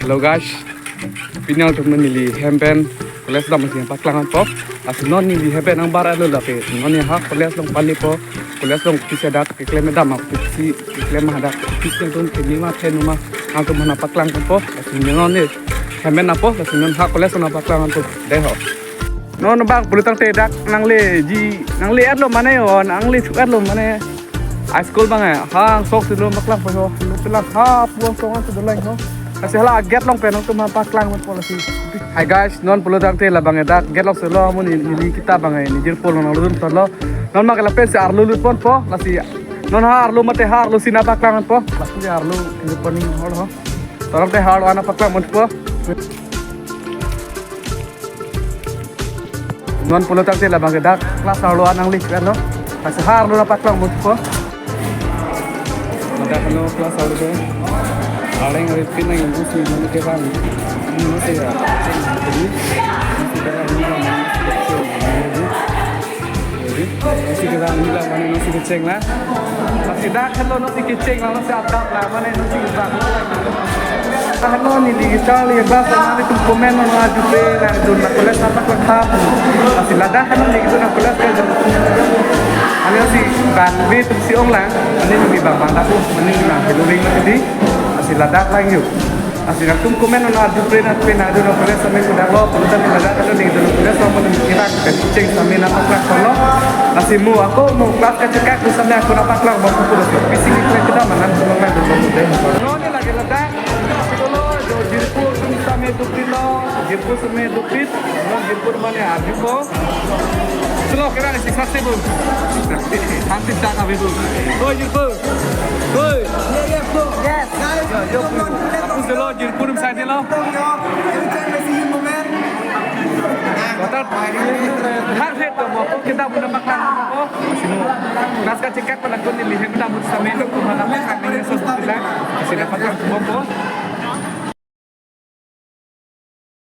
Hello guys, pinang teman nili hempen koles dam masih paklangan po. Asin non nili hempen ang bara lo dapat. Non ni hak koles long pali po. Koles long kisi dak iklem dam ak kisi iklem hadak kisi tum kelima tenuma ang tum mana paklangan po. Asin non ni hempen apo. Asin non hak koles na paklangan po. Deho. Non bang bulutang te dak nang le adlo mana yon ang le chuk adlo mana. High school bang hang sok tu maklang po ho. Lutulang ha puang songan tu dolai ho. Kasi hala get long penong tu mapaklang mo polisi. Hi guys, non bulutang te labang edak get long selo mo ni kita bang ni jirpol non lulun tolo. Non makala pen si arlu lupon po lasi non ha arlu mate ha arlu sinapaklangan po. Lasi arlu lupon hol ho. Torong te ha ana paklang mo po. Non bulutang te labang edak kelas arlu anang lik kan no. Kasi ha arlu napaklang mo po. Ada kalau kelas arlu ke. Aling ripin yang busi mana ke bang? Mana sih ya? Jadi masih kita nila mana nasi kecing lah. Masih dah kalau nasi kecing lah nasi atap lah mana nasi kecing. Kalau ni di kita lihat bahasa mana tu komen mana ada pera dona kelas apa kelas masih ladah kalau ni kita nak kelas ke ani nasi ban bit si ong lah ani ni bang bang aku ani ni bang healing tadi masih ladak lang yuk. Asli nak komen na adu pre na adu na pala sa mga dago pulutan ni ladak ano ni dulu pala sa mga kirak kucing sa mga napaklang kolo. Asli mo ako mo class ka cekak sa mga ako napaklang mo pulo ko. Bising ito kita manan sa mga dulu deh. No ni lagi ladak. Siguro jo jirpur sa mga dupilo, jirpur sa mga dupit, no jirpur mana adu ko. Selo kira ni siksa bu. Hanti tak abe bu. Oi jirpur. Oi. Yes. Aku selo jirpur sa dilo. Kata har het mo kita pun makan oh sino naska cekak pada kun ni lihat kita pun sampai tu mana makan ni sesuatu lah sini dapat mo